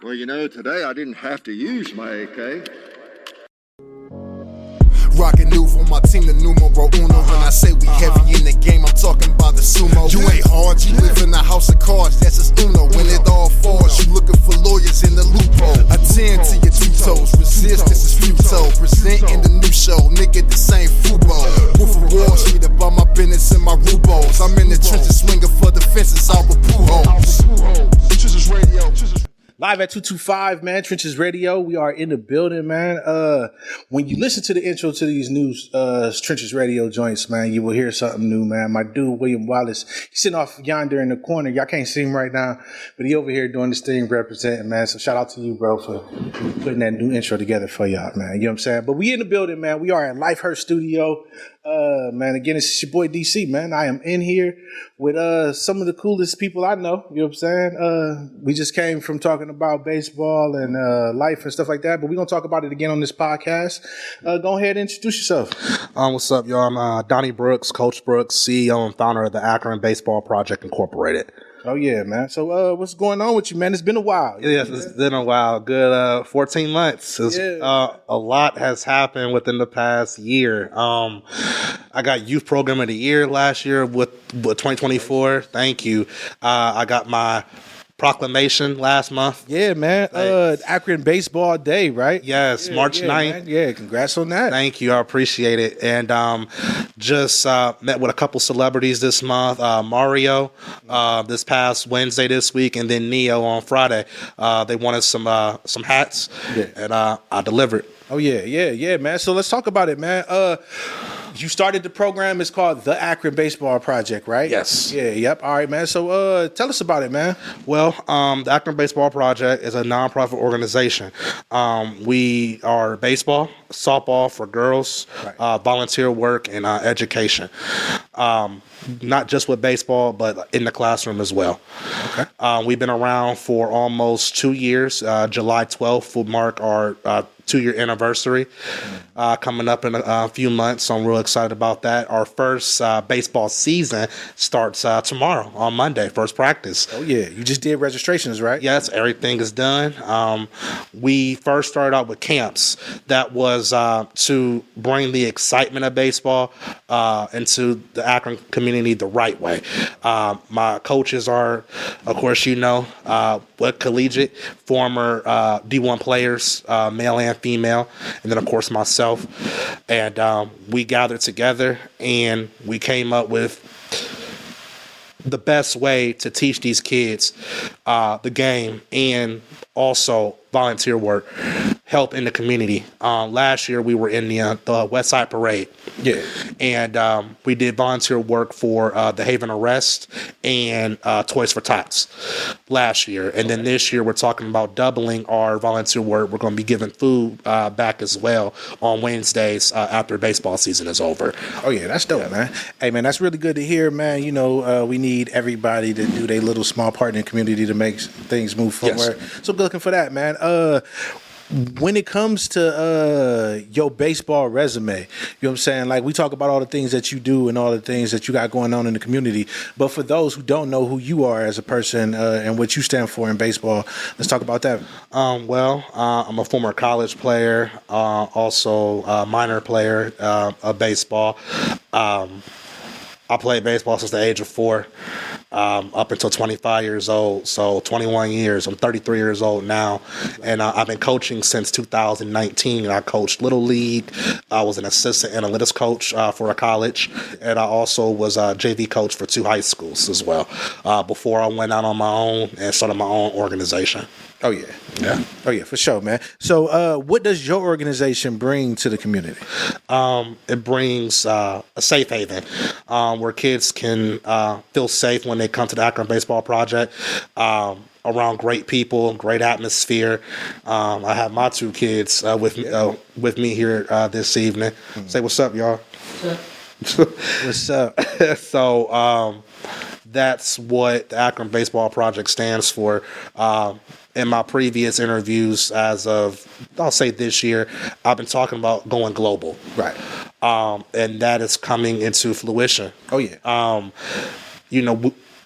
Well, today I didn't have to use my AK. Rockin' new for my team, the numero uno. When I say we heavy in the game, I'm talking about the sumo. You ain't hard, you live in a house of cards, that's just uno. When it all falls, you looking for lawyers in the loophole. Attend to your two toes, resistance is futile. Presenting the new show, nigga, this ain't football. Wolf of Wall Street about my business and my rubles. I'm in the trenches swinging for the fences, all with Pujols. Trenches Radio. Live at 225, man. Trenches Radio. We are in the building, man. When you listen to the intro to these new Trenches Radio joints, man, you will hear something new, man. My dude, William Wallace, he's sitting off yonder in the corner. Y'all can't see him right now, but he over here doing this thing representing, man. So shout out to you, bro, for putting that new intro together for y'all, man. You know what I'm saying? But we in the building, man. We are at Lifehurst Studio. Man, again, it's your boy DC, man. I am in here with some of the coolest people I know. You know what I'm saying? We just came from talking about baseball and life and stuff like that, but we're gonna talk about it again on this podcast. Go ahead and introduce yourself. What's up, y'all? I'm Donny Brooks, Coach Brooks, CEO and founder of the Akron Baseball Project Incorporated. Oh, yeah, man. So what's going on with you, man? It's been a while. Yes, it's been a while. Good 14 months. A lot has happened within the past year. I got Youth Program of the Year last year with 2024. Thank you. I got my proclamation last month. Yeah, man. Akron Baseball Day, right? Yes, March 9th. Man. Yeah, congrats on that. Thank you. I appreciate it. And just met with a couple celebrities this month. Mario this past Wednesday this week, and then Neo on Friday. They wanted some hats, and I delivered. Oh, yeah, man. So let's talk about it, man. You started the program. It's called the Akron Baseball Project, right? Yes. Yeah, yep. All right, man. So tell us about it, man. Well, the Akron Baseball Project is a nonprofit organization. We are baseball, softball for girls, right. Volunteer work, and education. Not just with baseball, but in the classroom as well. Okay. We've been around for almost 2 years. July 12th will mark our 2-year anniversary coming up in a few months. So I'm real excited about that. Our first baseball season starts tomorrow on Monday, first practice. Oh, yeah. You just did registrations, right? Yes, everything is done. We first started out with camps. That was to bring the excitement of baseball into the Akron community the right way. My coaches are, of course, collegiate, former D1 players, male and female, and then, of course, myself. And we gathered together, and we came up with the best way to teach these kids the game and also volunteer work, help in the community. Last year, we were in the West Side Parade. Yeah. And we did volunteer work for the Haven Arrest and Toys for Tots last year. And then this year, we're talking about doubling our volunteer work. We're going to be giving food back as well on Wednesdays after baseball season is over. Oh, yeah, that's dope, man. Hey, man, that's really good to hear, man. We need everybody to do their little small part in the community to make things move forward. Yes. So good looking for that, man. When it comes to your baseball resume, you know what I'm saying? Like, we talk about all the things that you do and all the things that you got going on in the community. But for those who don't know who you are as a person and what you stand for in baseball, let's talk about that. I'm a former college player, also a minor player of baseball. I played baseball since the age of 4, up until 25 years old, so 21 years. I'm 33 years old now, and I've been coaching since 2019. I coached Little League. I was an assistant analytics coach for a college, and I also was a JV coach for 2 high schools as well before I went out on my own and started my own organization. Oh, yeah. Yeah. Oh, yeah, for sure, man. So what does your organization bring to the community? It brings a safe haven where kids can feel safe when they come to the Akron Baseball Project, around great people, great atmosphere. I have my 2 kids with me here this evening. Say what's up, y'all. What's up? So that's what the Akron Baseball Project stands for. In my previous interviews as of, I'll say this year, I've been talking about going global. Right. And that is coming into fruition. Oh, yeah.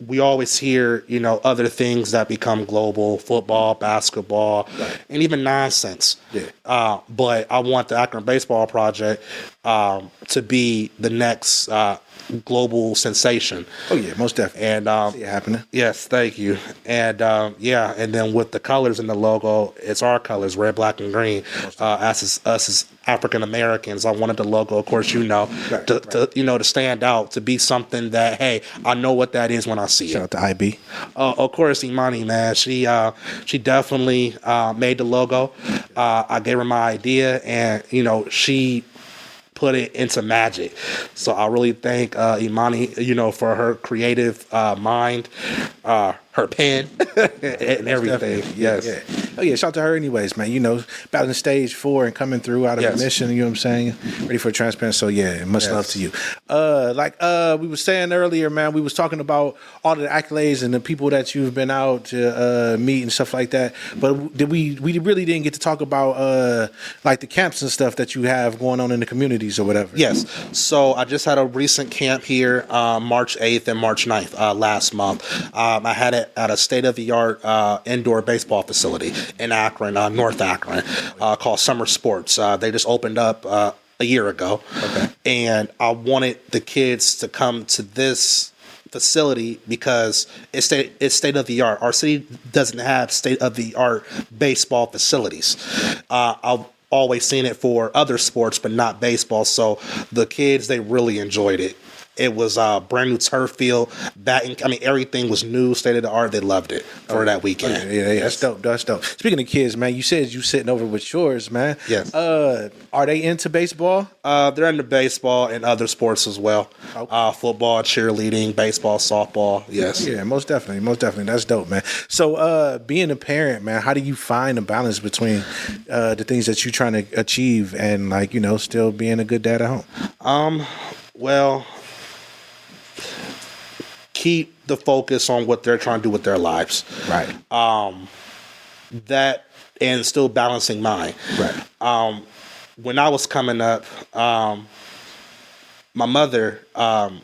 we always hear, other things that become global, football, basketball, and even nonsense. Yeah. But I want the Akron Baseball Project to be the next global sensation. Oh yeah, most definitely. And see it happening. yes, thank you. And and then with the colors in the logo, it's our colors, red, black, and green. Us as African Americans, I wanted the logo, of course, to stand out, to be something that, hey, I know what that is when I see Shout it. out to IB. Of course, Imani, man, she definitely made the logo. I gave her my idea, and she put it into magic. So I really thank Imani, for her creative mind, her pen, and everything. Yes. Yeah. Oh yeah, shout out to her anyways, man. Battling stage 4 and coming through out of remission, you know what I'm saying? Ready for transplant. So yeah, much love to you. We were saying earlier, man, we was talking about all the accolades and the people that you've been out to meet and stuff like that. But we really didn't get to talk about like the camps and stuff that you have going on in the communities or whatever. Yes. So I just had a recent camp here, March 8th and March 9th last month. I had it at a state-of-the-art indoor baseball facility in Akron, North Akron, called Summer Sports. They just opened up a year ago. Okay. And I wanted the kids to come to this facility because it's state-of-the-art. Our city doesn't have state-of-the-art baseball facilities. I've always seen it for other sports, but not baseball. So the kids, they really enjoyed it. It was a brand new turf field, batting. I mean, everything was new, state of the art. They loved it for that weekend. Yeah, that's dope. That's dope. Speaking of kids, man, you said you sitting over with yours, man. Yes. Are they into baseball? They're into baseball and other sports as well. Okay. Football, cheerleading, baseball, softball. Yes. Yeah, most definitely. That's dope, man. So, being a parent, man, how do you find a balance between the things that you're trying to achieve and still being a good dad at home? Well, keep the focus on what they're trying to do with their lives. Right. That and still balancing mine. Right. When I was coming up, my mother,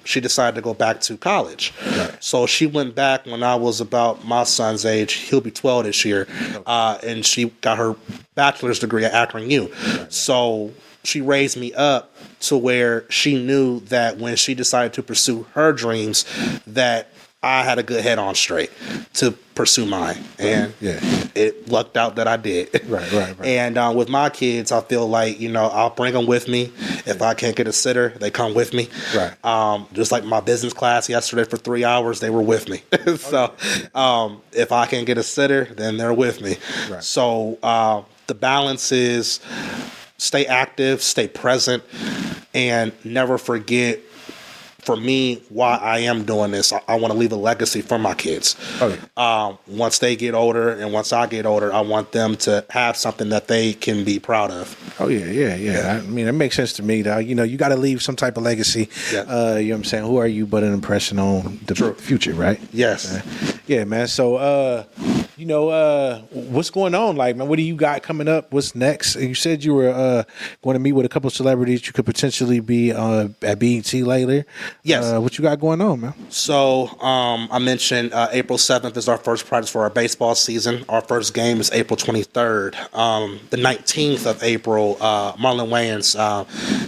she decided to go back to college. Right. So she went back when I was about my son's age. He'll be 12 this year. And she got her bachelor's degree at Akron U. Right. So she raised me up to where she knew that when she decided to pursue her dreams, that I had a good head on straight to pursue mine. And it lucked out that I did. Right. And with my kids, I feel like, I'll bring them with me. If I can't get a sitter, they come with me. Right. Just like my business class yesterday for 3 hours, they were with me. So if I can't get a sitter, then they're with me. Right. So the balance is stay active, stay present, and never forget, for me, why I am doing this. I want to leave a legacy for my kids. Once they get older and once I get older, I want them to have something that they can be proud of. Oh, yeah. I mean, it makes sense to me, though. You got to leave some type of legacy. Yeah. You know what I'm saying? Who are you but an impression on the future, right? Yes. Yeah, man. So, what's going on? Like, man, what do you got coming up? What's next? You said you were going to meet with a couple of celebrities. You could potentially be at BET later. Yes. What you got going on, man? So I mentioned April 7th is our first practice for our baseball season. Our first game is April 23rd. The 19th of April, Marlon Wayans,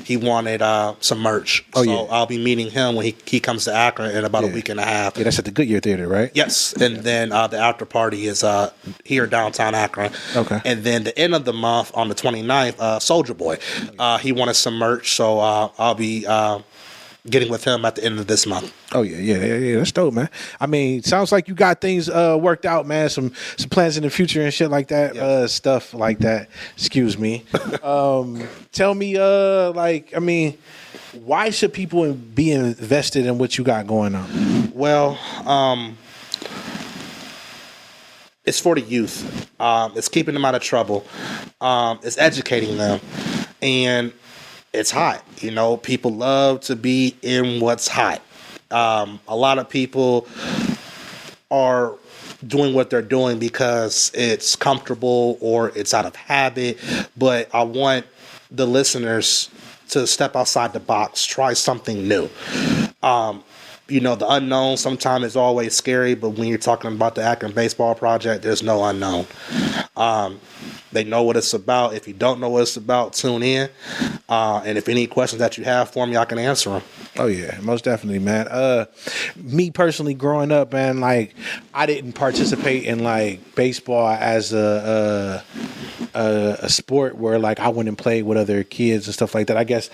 he wanted some merch. I'll be meeting him when he comes to Akron in about a week and a half. Yeah, that's at the Goodyear Theater, right? Yes. And then the after party is here downtown Akron. Okay. And then the end of the month on the 29th, Soldier Boy, he wanted some merch. So I'll be getting with him at the end of this month. Oh yeah, that's dope, man. I mean, sounds like you got things worked out, man. Some plans in the future and shit like that, stuff like that. Excuse me. Tell me, why should people be invested in what you got going on? Well, it's for the youth. It's keeping them out of trouble. It's educating them, and it's hot. People love to be in what's hot. A lot of people are doing what they're doing because it's comfortable or it's out of habit. But I want the listeners to step outside the box, try something new. the unknown sometimes is always scary, but when you're talking about the Akron Baseball Project, there's no unknown. They know what it's about. If you don't know what it's about, tune in. And if any questions that you have for me, I can answer them. Oh yeah, most definitely, man. Me personally, growing up, man, like I didn't participate in like baseball as a sport where like I went and played with other kids and stuff like that. I guess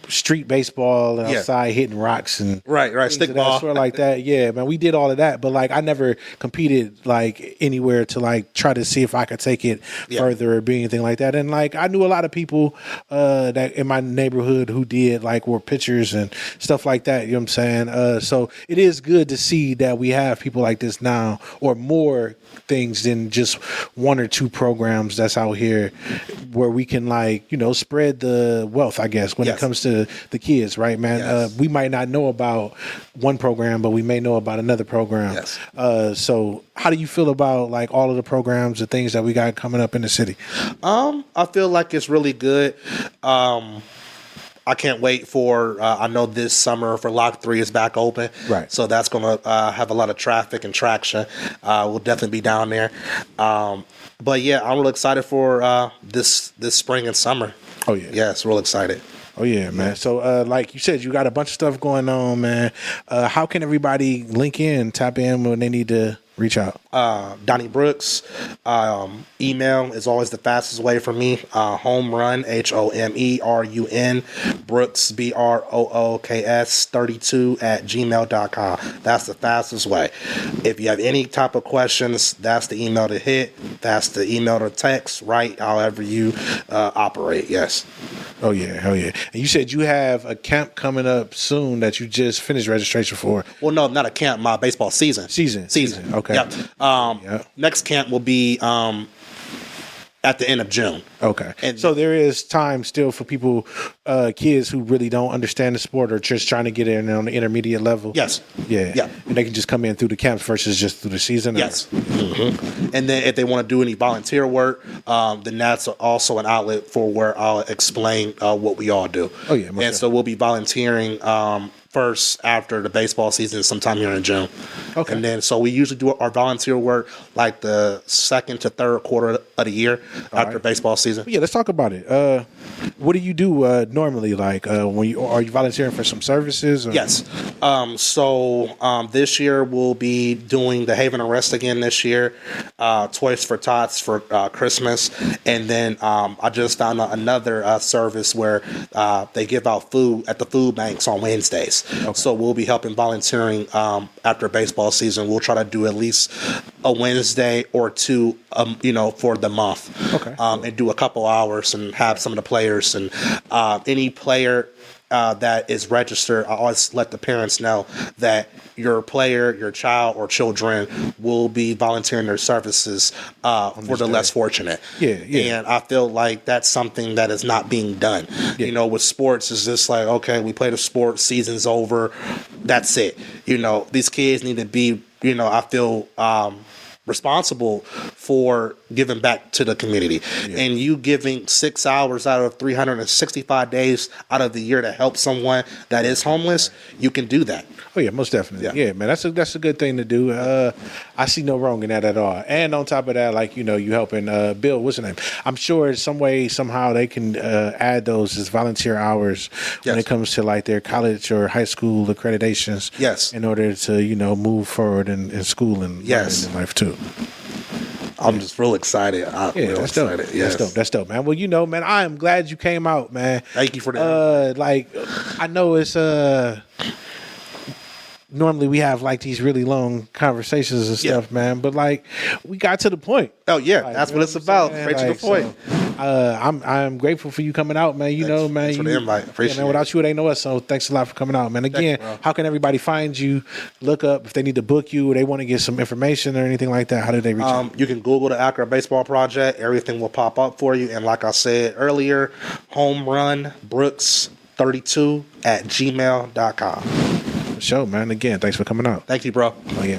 street baseball and outside hitting rocks and right, stick ball, sort of like that. Yeah, man, we did all of that, but like I never competed like anywhere to like try to see if I could take it further or be anything like that. And like I knew a lot of people that in my neighborhood who did like were pitchers and stuff like that. You know what I'm saying? So it is good to see that we have people like this now, or more things than just one or two programs that's out here where we can like spread the wealth, I guess, when it comes to the kids, right, man? We might not know about one program, but we may know about another program. So how do you feel about like all of the programs, the things that we got coming up in the city? I feel like it's really good. I can't wait for, I know this summer for Lock 3 is back open. Right. So that's going to have a lot of traffic and traction. We'll definitely be down there. But yeah, I'm really excited for this spring and summer. Oh, yeah. Yes, real excited. Oh, yeah, man. So like you said, you got a bunch of stuff going on, man. How can everybody link in, tap in when they need to reach out? Donny Brooks. Email is always the fastest way for me. Home run, HOMERUN, Brooks, BROOKS 32 at gmail.com. That's the fastest way. If you have any type of questions, that's the email to hit. That's the email to text, right? However you operate, yes. Oh, yeah, hell yeah. And you said you have a camp coming up soon that you just finished registration for. Well, no, not a camp, my baseball season. Season. Okay. Yeah. Next camp will be at the end of June. Okay. And so there is time still for people, kids who really don't understand the sport or just trying to get in on the intermediate level. Yes. Yeah. And they can just come in through the camps versus just through the season. Yes. Mm-hmm. And then if they want to do any volunteer work, then that's also an outlet for where I'll explain what we all do. Oh, yeah. And so we'll be volunteering first after the baseball season sometime here in June. Okay. And then so we usually do our volunteer work like the second to third quarter of the year after baseball season. Yeah, let's talk about it. What do you do normally? Like when are you volunteering for some services? Or? Yes. So this year we'll be doing the Haven Arrest again this year. Toys for Tots for Christmas. And then I just found another service where they give out food at the food banks on Wednesdays. Okay. So we'll be helping volunteering after baseball season. We'll try to do at least a Wednesday or two, for the month. Okay. And do a couple hours and have some of the players and any player that is registered. I always let the parents know that your player, your child, or children will be volunteering their services for the less fortunate. Yeah. And I feel like that's something that is not being done. Yeah. With sports, it's just like, okay, we play the sport, season's over, that's it. These kids need to be, I feel responsible for giving back to the community. Yeah. And you giving 6 hours out of 365 days out of the year to help someone that is homeless, you can do that. Oh yeah, most definitely. Yeah, man, that's a good thing to do. I see no wrong in that at all. And on top of that, like you helping Bill, what's his name? I'm sure some way, somehow they can add those as volunteer hours when it comes to like their college or high school accreditations. Yes. In order to move forward in school and in life too. I'm just real excited. That's dope. Yes. That's dope, man. Well, man, I am glad you came out, man. Thank you for that. I know it's normally we have like these really long conversations and stuff, man, but like we got to the point. Oh yeah, that's what it's about. Straight to the point. So, I'm grateful for you coming out, man. Man. Thanks for the invite. Appreciate it. Man, without you, it ain't no us. So thanks a lot for coming out, man. Again, how can everybody find you? Look up if they need to book you or they want to get some information or anything like that. How do they reach out? You can Google the Akron Baseball Project. Everything will pop up for you. And like I said earlier, home run Brooks 32 at gmail.com. Show, man. Again, thanks for coming out. Thank you, bro. Oh, yeah.